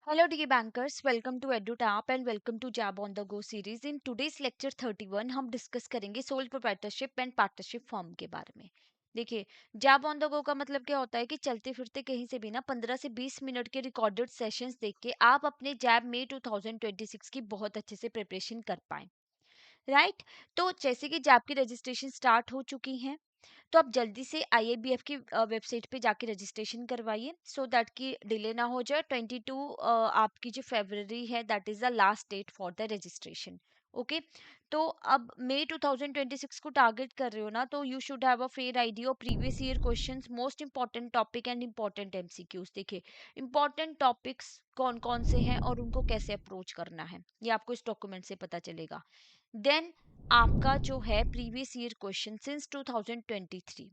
Hello, dear bankers. Welcome to EduTap and welcome to Jab on the Go series. In today's lecture 31 हम discuss करेंगे sole proprietorship and partnership firm के बारे में। देखिए, जैब on the go का मतलब क्या होता है कि चलते फिरते कहीं से भी ना 15 से 20 मिनट के रिकॉर्डेड सेशंस देख के आप अपने जैब में 2026 की बहुत अच्छे से प्रिपरेशन कर पाएं। राइट। तो जैसे कि जैब की रजिस्ट्रेशन स्टार्ट हो चुकी हैं, तो आप जल्दी से आईएबीएफ की वेबसाइट पे जाके रजिस्ट्रेशन करवाइए सो दैट कि डिले ना हो जाए। 22 आपकी जो फरवरी है that is the last date for the registration. Okay. तो अब मई 2026 को टारगेट कर रहे हो ना, तो you should have a fair idea of previous year questions, most important topic and important MCQs. देखिए, इंपॉर्टेंट टॉपिक्स कौन कौन से हैं और उनको कैसे अप्रोच करना है ये आपको इस डॉक्यूमेंट से पता चलेगा। देन आपका जो है प्रीवियस ईयर क्वेश्चन सिंस 2023,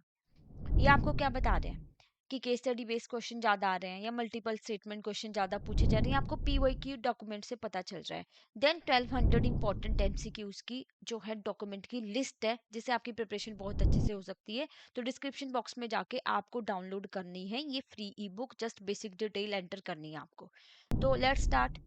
ये आपको क्या बता रहे हैं कि केस स्टडी बेस्ड क्वेश्चन ज्यादा आ रहे हैं या मल्टीपल स्टेटमेंट क्वेश्चन ज्यादा पूछे जा रहे हैं, आपको पीवाई की डॉक्यूमेंट से पता चल रहा है। देन 1200 इंपॉर्टेंट एमसीक्यूज की जो है डॉक्यूमेंट की लिस्ट है, जिससे आपकी प्रिपरेशन बहुत अच्छे से हो सकती है। तो डिस्क्रिप्शन बॉक्स में जाके आपको डाउनलोड करनी है ये फ्री ई book, just basic detail enter करनी है आपको। तो लेट्स स्टार्ट।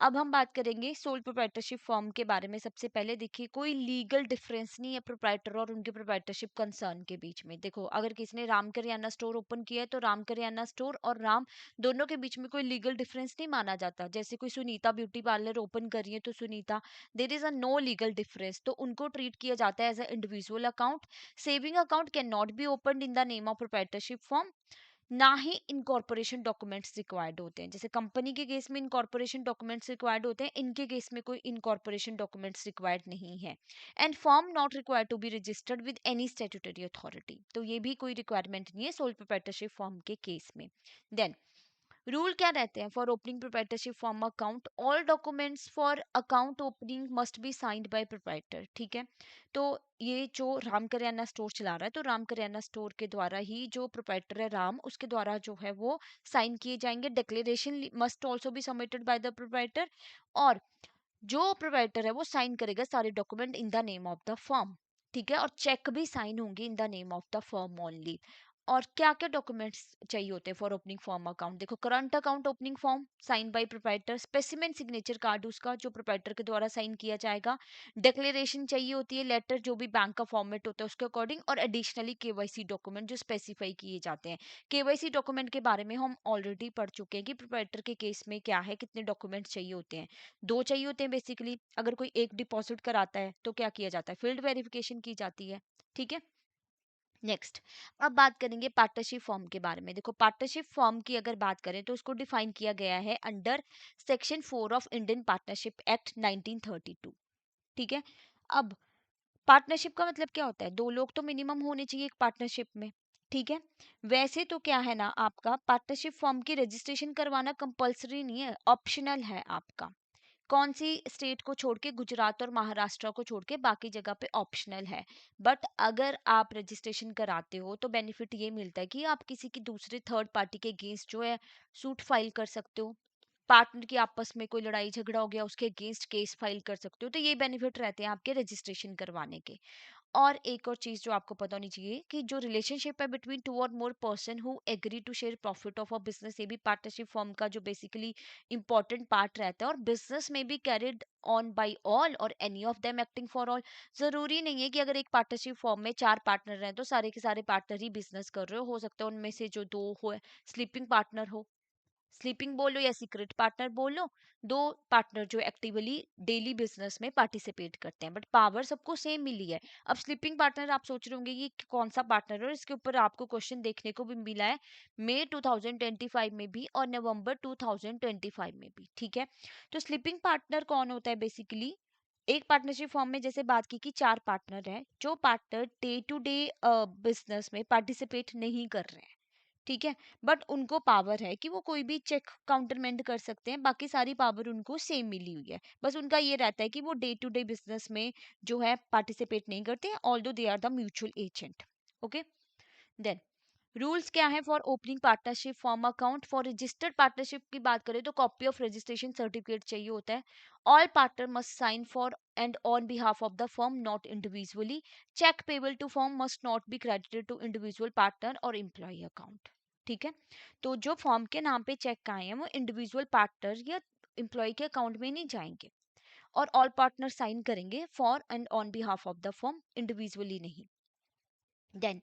अब हम बात करेंगे सोल प्रोप्राइटरशिप फॉर्म के बारे में। सबसे पहले देखिए, कोई लीगल डिफरेंस नहीं है प्रोप्राइटर और उनके प्रोप्राइटरशिप कंसर्न के बीच में। देखो, अगर किसी ने राम करियाना स्टोर ओपन किया है तो राम करियाना स्टोर और राम दोनों के बीच में कोई लीगल डिफरेंस नहीं माना जाता। जैसे कोई सुनीता ब्यूटी पार्लर ओपन कर रही है तो Sunita, there is a no legal difference, तो उनको ट्रीट किया जाता है as a individual account. Saving account can not be open in the name of proprietorship firm. ना ही इनकॉर्पोरेशन डॉक्यूमेंट्स रिक्वायर्ड होते हैं। जैसे कंपनी के केस में इनकॉर्पोरेशन डॉक्यूमेंट्स रिक्वायर्ड होते हैं, इनके केस में कोई इनकॉर्पोरेशन डॉक्यूमेंट्स रिक्वायर्ड नहीं है। And firm not required to be registered with any statutory authority, तो ये भी कोई रिक्वायरमेंट नहीं है सोल प्रोप्राइटरशिप फॉर्म के केस में। देन रूल क्या रहते हैं for opening proprietorship firm account? All documents for account opening must be signed by proprietor. ठीक है। तो ये जो राम करियाना स्टोर चला रहा है, तो राम करियाना स्टोर के द्वारा ही जो प्रोप्राइटर है राम, उसके द्वारा जो है वो साइन किए जाएंगे। Declaration must also be submitted by the proprietor, और जो प्रोप्राइटर है वो साइन करेगा सारे document in the name of the firm. ठीक है। और चेक भी साइन होंगे in the name of the firm only. और क्या क्या डॉक्यूमेंट्स चाहिए होते हैं फॉर ओपनिंग फॉर्म अकाउंट? देखो, current account opening form sign by proprietor, specimen signature card उसका जो प्रोप्राइटर के द्वारा साइन किया जाएगा। डिक्लेरेशन चाहिए होती है, लेटर जो भी बैंक का फॉर्मेट होता है उसके अकॉर्डिंग, और एडिशनली केवाईसी डॉक्यूमेंट जो स्पेसिफाई किए जाते हैं। केवाईसी डॉक्यूमेंट के बारे में हम ऑलरेडी पढ़ चुके हैं कि प्रोप्राइटर के केस में क्या है, कितने डॉक्यूमेंट चाहिए होते हैं। दो चाहिए होते हैं बेसिकली। अगर कोई एक डिपॉजिट कराता है तो क्या किया जाता है, फील्ड वेरिफिकेशन की जाती है। ठीक है। नेक्स्ट, अब बात करेंगे पार्टनरशिप फॉर्म के बारे में। देखो, पार्टनरशिप फॉर्म की अगर बात करें तो उसको डिफाइन किया गया है under section 4 of Indian partnership act 1932। ठीक है। अब पार्टनरशिप का मतलब क्या होता है? दो लोग तो मिनिमम होने चाहिए एक पार्टनरशिप में। ठीक है। वैसे तो क्या है ना, आपका पार्टनरशिप फॉर्म की रजिस्ट्रेशन करवाना कंपलसरी नहीं है, ऑप्शनल है आपका। कौन सी स्टेट को छोड़ के? गुजरात और महाराष्ट्र को छोड़ के बाकी जगह पे ऑप्शनल है। बट अगर आप रजिस्ट्रेशन कराते हो तो बेनिफिट ये मिलता है कि आप किसी की दूसरे थर्ड पार्टी के अगेंस्ट जो है सूट फाइल कर सकते हो। पार्टनर की आपस में कोई लड़ाई झगड़ा हो गया, उसके अगेंस्ट केस फाइल कर सकते हो। तो ये बेनिफिट रहते हैं आपके रजिस्ट्रेशन करवाने के। और एक और चीज जो आपको पता होनी चाहिए कि जो रिलेशनशिप है बिटवीन टू और more person who agree to share profit of a business, ये भी पार्टनरशिप फॉर्म का जो बेसिकली इंपॉर्टेंट पार्ट रहता है। और बिजनेस में भी कैरिड ऑन बाय ऑल और any of them acting for all. जरूरी नहीं है कि अगर एक पार्टनरशिप फॉर्म में 4 पार्टनर हैं तो सारे के सारे पार्टनर ही बिजनेस कर रहे हो सकता है उनमें से जो दो हो स्लीपिंग पार्टनर हो, स्लीपिंग बोलो या सीक्रेट पार्टनर बोलो, दो पार्टनर जो एक्टिवली डेली बिजनेस में पार्टिसिपेट करते हैं, बट पावर सबको सेम मिली है। अब स्लीपिंग पार्टनर आप सोच रहे होंगे ये कौन सा पार्टनर है, और इसके ऊपर आपको क्वेश्चन देखने को भी मिला है मई 2025 में भी और नवंबर 2025 में भी। ठीक है। तो स्लीपिंग पार्टनर कौन होता है? बेसिकली एक पार्टनरशिप फॉर्म में जैसे बात की कि 4 पार्टनर है, जो partner day to day business में पार्टिसिपेट नहीं कर रहे हैं। ठीक है। बट उनको पावर है कि वो कोई भी चेक काउंटरमेंट कर सकते हैं, बाकी सारी पावर उनको सेम मिली हुई है। बस उनका ये रहता है कि वो डे टू डे बिजनेस में जो है पार्टिसिपेट नहीं करते हैं, although they are the mutual agent. Okay. Then rules क्या है for opening partnership firm account? For registered partnership की बात करें तो कॉपी ऑफ रजिस्ट्रेशन सर्टिफिकेट चाहिए होता है। All partner must sign for and on behalf of the firm, not individually. Cheque payable to firm must not be credited to individual partner और employ account. ठीक है। तो जो फॉर्म के नाम पे चेक आए हैं वो इंडिविजुअल पार्टनर या एम्प्लॉय के अकाउंट में नहीं जाएंगे, और ऑल पार्टनर साइन करेंगे for and on behalf of the form, individually नहीं। देन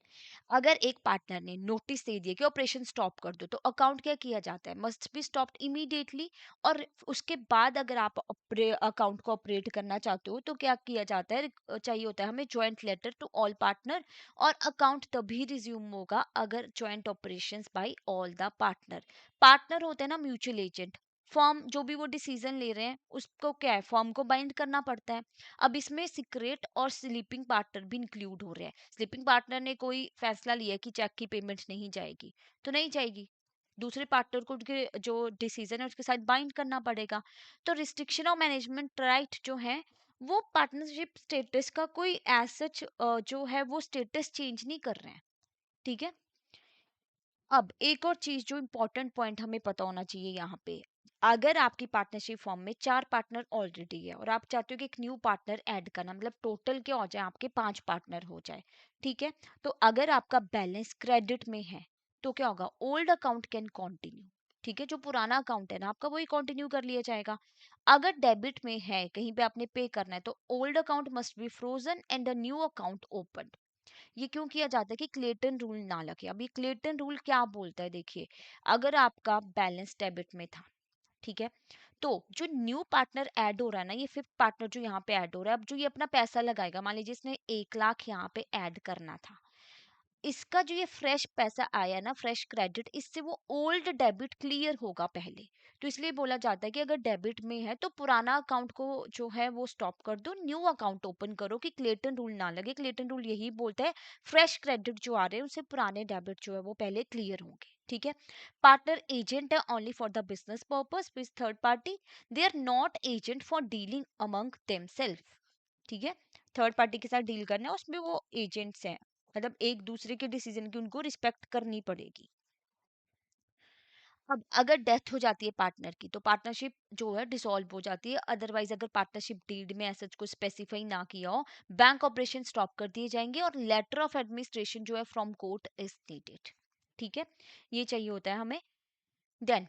अगर एक पार्टनर ने नोटिस दे दिया कि ऑपरेशन स्टॉप कर दो, तो अकाउंट क्या किया जाता है, मस्ट बी स्टॉप्ड इमीडिएटली। और उसके बाद अगर आप अकाउंट को ऑपरेट करना चाहते हो तो क्या किया जाता है, चाहिए होता है हमें joint letter to all partner, और अकाउंट तभी रिज्यूम होगा अगर joint operations by all the partner. Partner होते हैं ना म्यूचुअल एजेंट, फॉर्म जो भी वो डिसीजन ले रहे हैं उसको क्या है, फॉर्म को बाइंड करना पड़ता है। अब इसमें सीक्रेट और स्लीपिंग पार्टनर भी इंक्लूड हो रहे हैं। स्लीपिंग पार्टनर ने कोई फैसला लिया कि चेक की पेमेंट नहीं जाएगी, तो नहीं जाएगी, दूसरे पार्टनर को उनके जो डिसीजन है उसके साथ बाइंड करना पड़ेगा। तो रिस्ट्रिक्शन ऑफ मैनेजमेंट राइट जो है, वो पार्टनरशिप स्टेटस का कोई एज सच जो है वो स्टेटस चेंज नहीं कर रहे हैं। ठीक है। अब एक और चीज जो इम्पोर्टेंट पॉइंट हमें पता होना चाहिए यहाँ पे, अगर आपकी पार्टनरशिप फॉर्म में 4 पार्टनर ऑलरेडी है और आप चाहते हो कि एक न्यू पार्टनर ऐड करना, मतलब टोटल क्या हो जाए, आपके 5 पार्टनर हो जाए। ठीक है। तो अगर आपका बैलेंस क्रेडिट में है तो क्या होगा, ओल्ड अकाउंट कैन कंटिन्यू। ठीक है, जो पुराना अकाउंट है ना आपका वही कंटिन्यू कर लिया जाएगा। अगर डेबिट में है, कहीं पे आपने पे करना है, तो old account must be frozen and a new account open. ये क्यों किया जाता है कि क्लेटन रूल ना लगे। अब ये क्लेटन रूल क्या बोलता है, देखिए, अगर आपका बैलेंस डेबिट में था, ठीक है, तो जो न्यू पार्टनर ऐड हो रहा है ना, ये फिफ्थ पार्टनर जो यहाँ पे ऐड हो रहा है, अब जो ये अपना पैसा लगाएगा, मान लीजिए इसने 1 लाख यहाँ पे ऐड करना था, इसका जो ये फ्रेश पैसा आया ना, फ्रेश क्रेडिट, इससे वो ओल्ड डेबिट क्लियर होगा पहले। तो इसलिए बोला जाता है कि अगर डेबिट में है तो पुराना अकाउंट को जो है वो स्टॉप कर दो, न्यू अकाउंट ओपन करो, कि क्लेटन रूल ना लगे। क्लेटन रूल यही बोलता है फ्रेश क्रेडिट जो आ रहे हैं उनसे पुराने डेबिट जो है वो पहले क्लियर होंगे। ठीक है। पार्टनर एजेंट है only for the business purpose with third party, they are not agent for dealing among themself. ठीक है। थर्ड पार्टी के साथ डील करना है उसमें वो एजेंट्स हैं, मतलब एक दूसरे के डिसीजन की उनको रिस्पेक्ट करनी पड़ेगी। अब अगर डेथ हो जाती है पार्टनर की तो पार्टनरशिप जो है डिसॉल्व हो जाती है। अदरवाइज अगर पार्टनरशिप डीड में ऐसा कुछ स्पेसिफाई ना किया हो, बैंक ऑपरेशन स्टॉप कर दिए जाएंगे और लेटर ऑफ एडमिनिस्ट्रेशन जो है फ्रॉम कोर्ट इज नीडेड। ठीक है, ये चाहिए होता है हमें। Then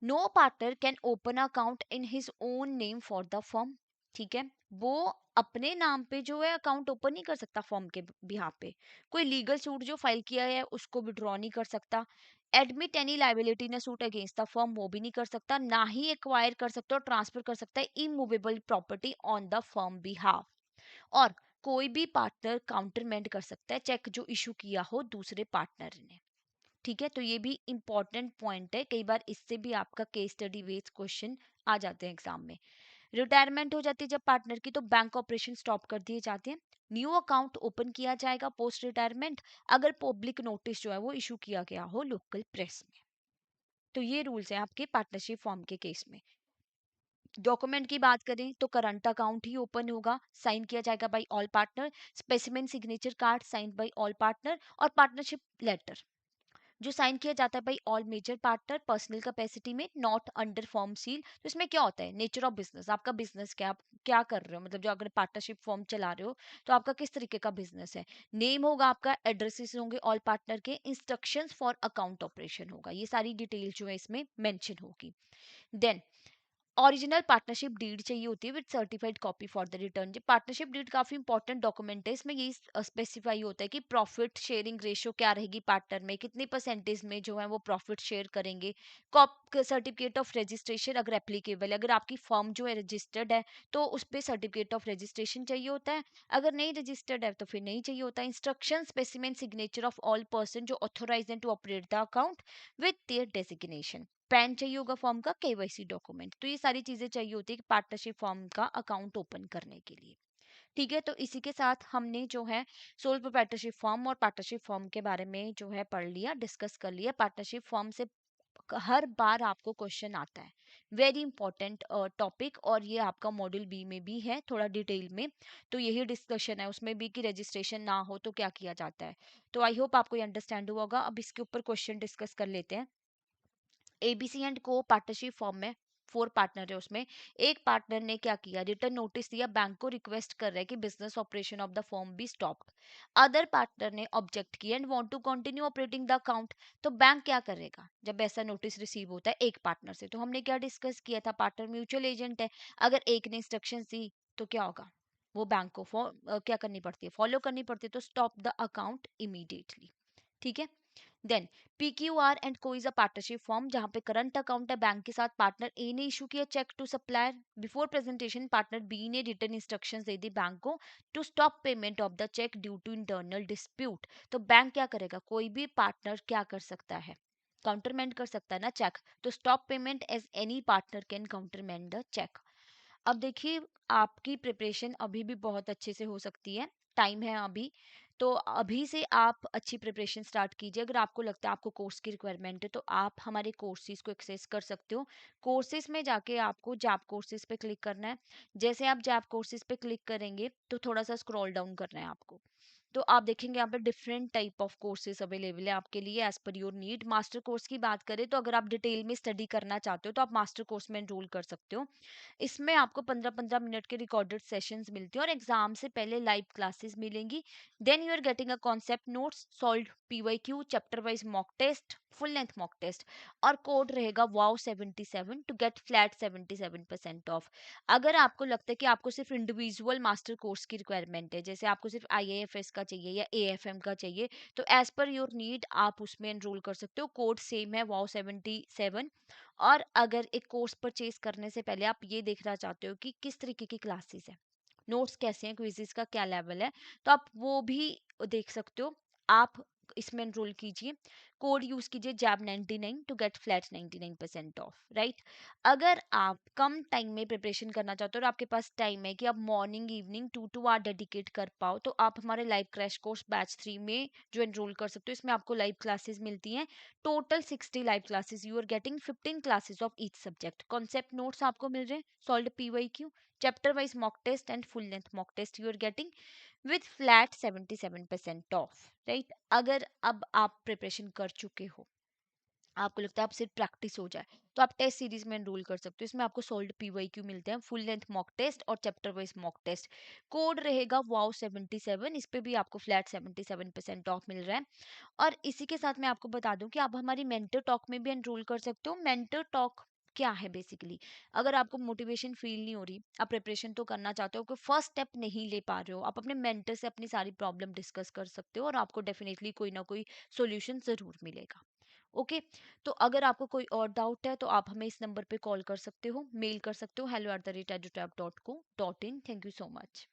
no partner can open account in his own name for the firm. ठीक है, वो अपने नाम पे जो है अकाउंट ओपन नहीं कर सकता फर्म के बिहाफ पे। कोई लीगल सूट जो फाइल किया है उसको विड्रॉ नहीं कर सकता। Admit any liability in suit against the firm, वो भी नहीं कर सकता। ना ही एक्वायर कर सकता और ट्रांसफर कर सकता है immovable property on the firm behalf. और कोई भी पार्टनर काउंटरमेंट कर सकता है चेक जो इशू किया हो दूसरे पार्टनर ने। ठीक है, तो ये भी इंपॉर्टेंट पॉइंट है, कई बार इससे भी आपका केस स्टडी बेस्ड क्वेश्चन आ जाते हैं एग्जाम में। रिटायरमेंट हो जाती है जब पार्टनर की, तो बैंक ऑपरेशन स्टॉप कर दिए जाते हैं, न्यू अकाउंट ओपन किया जाएगा पोस्ट रिटायरमेंट, अगर पब्लिक नोटिस जो है वो इशू किया गया हो लोकल प्रेस में। तो ये रूल्स हैं आपके पार्टनरशिप फॉर्म के केस में। डॉक्यूमेंट की बात करें तो करंट अकाउंट ही ओपन होगा, साइन किया जाएगा by all partner, specimen signature card sign by all partner, और पार्टनरशिप लेटर जो साइन किया जाता है by all major partner personal capacity में, नॉट अंडर फॉर्म सील। तो इसमें क्या होता है, नेचर ऑफ बिजनेस, आपका बिजनेस क्या, आप क्या कर रहे हो, मतलब जो अगर पार्टनरशिप फॉर्म चला रहे हो तो आपका किस तरीके का बिजनेस है। नेम होगा आपका, एड्रेसेस होंगे ऑल पार्टनर के, इंस्ट्रक्शंस फॉर अकाउंट ऑपरेशन होगा, ये सारी डिटेल जो है इसमें मेंशन होगी। देन ओरिजिनल पार्टनरशिप डीड चाहिए होती है with certified copy for the return. Partnership deed काफी इंपॉर्टेंट डॉक्यूमेंट है, इसमें यही स्पेसिफाई होता है कि प्रॉफिट शेयरिंग रेशियो क्या रहेगी पार्टनर में, कितनी परसेंटेज में जो है वो प्रॉफिट शेयर करेंगे। कॉप सर्टिफिकेट ऑफ रजिस्ट्रेशन अगर एप्लीकेबल है, अगर आपकी फर्म जो है रजिस्टर्ड है तो उस पर सर्टिफिकेट ऑफ रजिस्ट्रेशन चाहिए होता है, अगर नहीं रजिस्टर्ड है तो फिर नहीं चाहिए होता। Instruction specimen signature of all person जो authorise to operate the account with their designation. PAN चाहिए होगा फॉर्म का, केवाईसी डॉक्यूमेंट। तो ये सारी चीजें चाहिए होती है पार्टनरशिप फॉर्म का अकाउंट ओपन करने के लिए। ठीक है, तो इसी के साथ हमने जो है सोल प्रोप्राइटरशिप फॉर्म और पार्टनरशिप फॉर्म के बारे में जो है पढ़ लिया, डिस्कस कर लिया। पार्टनरशिप फॉर्म से हर बार आपको क्वेश्चन आता है, वेरी इंपॉर्टेंट टॉपिक, और ये आपका मॉड्यूल बी में भी है थोड़ा डिटेल में। तो यही डिस्कशन है उसमें भी कि रजिस्ट्रेशन ना हो तो क्या किया जाता है। तो आई होप आपको ये अंडरस्टैंड हुआ होगा। अब इसके ऊपर क्वेश्चन डिस्कस कर लेते हैं। एबीसी एंड को पार्टनरशिप फॉर्म में 4 पार्टनर है उसमें, एक पार्टनर ने क्या किया, रिटर्न नोटिस दिया, बैंक को रिक्वेस्ट कर रहा है कि business operation of the firm be stopped. Other partner ने ऑब्जेक्ट किया and want to continue operating the account. तो बैंक क्या करेगा जब ऐसा नोटिस रिसीव होता है एक पार्टनर से? तो हमने क्या डिस्कस किया था, पार्टनर म्यूचुअल एजेंट है। अगर एक ने इंस्ट्रक्शन दी तो क्या होगा, वो बैंक को क्या करनी पड़ती है, फॉलो करनी पड़ती है। तो स्टॉप द अकाउंट इमीडिएटली। ठीक है। देन PQR एंड को इज अ पार्टनरशिप फॉर्म जहां पे करंट अकाउंट है बैंक के साथ। पार्टनर ए ने इशू किया cheque to supplier, before presentation partner B ने रिटर्न इंस्ट्रक्शंस दे दी बैंक को to stop payment of the cheque due to internal dispute. तो बैंक क्या करेगा, कोई भी पार्टनर क्या कर सकता है, काउंटरमेंड कर सकता है ना चेक। तो stop payment as any partner can countermand the cheque. अब देखिए, आपकी प्रिपरेशन अभी भी बहुत अच्छे से हो सकती है, टाइम है अभी। तो अभी से आप अच्छी प्रिपरेशन स्टार्ट कीजिए। अगर आपको लगता है आपको कोर्स की रिक्वायरमेंट है तो आप हमारे कोर्सेज को एक्सेस कर सकते हो। कोर्सेज में जाके आपको जैप कोर्सेज पे क्लिक करना है। जैसे आप जैप कोर्सेज पे क्लिक करेंगे तो थोड़ा सा स्क्रॉल डाउन करना है आपको। तो आप देखेंगे यहाँ पे different type of courses available है आपके लिए as per your need. Master course की बात करें तो अगर आप डिटेल में स्टडी करना चाहते हो तो आप मास्टर कोर्स में एनरोल कर सकते हो। इसमें आपको 15-15 मिनट के रिकॉर्डेड सेशंस मिलती हैं और एग्जाम से पहले लाइव क्लासेस मिलेंगी। Then you are getting a concept notes, solve PYQ, chapter wise mock test, full length mock test, और कोड रहेगा wow 77 to get flat 77% off. अगर आपको लगता है कि आपको सिर्फ इंडिविजुअल मास्टर कोर्स की रिक्वायरमेंट है, जैसे आपको सिर्फ IAFS का चाहिए या AFM का चाहिए, तो एज पर योर नीड आप उसमें एनरोल कर सकते हो। कोड सेम है वाओ 77। और अगर एक कोर्स परचेज करने से पहले आप ये देखना चाहते हो कि किस तरीके की क्लासेस है, नोट्स कैसे हैं, क्विज़ेस का क्या लेवल है, तो आप वो भी देख सकते हो। आप इसमें एनरोल कीजिए, कोड यूज कीजिए jab 99 to get flat 99% off, right. अगर आप कम टाइम में प्रिपरेशन करना चाहते हो और आपके पास टाइम है कि आप मॉर्निंग इवनिंग 2 2 आवर डेडिकेट कर पाओ, तो आप हमारे लाइव क्रैश कोर्स बैच 3 में जो एनरोल कर सकते हो। इसमें आपको लाइव क्लासेस मिलती हैं, total 60 live classes. You are getting 15 classes of each subject. Concept notes आपको मिल रहे हैं, solve PYQ, chapter wise mock test and full length mock test you are getting with flat 77% off, right. अगर अब आप preparation कर चुके हो, आपको लगता है आप सिर्फ प्रैक्टिस हो जाए, तो आप टेस्ट सीरीज में एनरोल कर सकते हो। इसमें आपको सोल्ड PYQ मिलते हैं, फुल लेंथ मॉक टेस्ट और chapter wise mock test. Code रहेगा वाओ 77, इस पे भी आपको फ्लैट 77% ऑफ मिल रहा है। और इसी के साथ मैं आपको बता दूं कि आप हमारी मेंटर टॉक में भी एनरोल कर सकते हो। मेंटर टॉक क्या है बेसिकली, अगर आपको मोटिवेशन फील नहीं हो रही, आप प्रिपरेशन तो करना चाहते हो, कोई फर्स्ट स्टेप नहीं ले पा रहे हो, आप अपने मेंटर से अपनी सारी प्रॉब्लम डिस्कस कर सकते हो और आपको डेफिनेटली कोई ना कोई सोल्यूशन जरूर मिलेगा। ओके। तो अगर आपको कोई और डाउट है तो आप हमें इस नंबर पे कॉल कर सकते हो, मेल कर सकते हो hello@edutap.co.in। Thank you so much.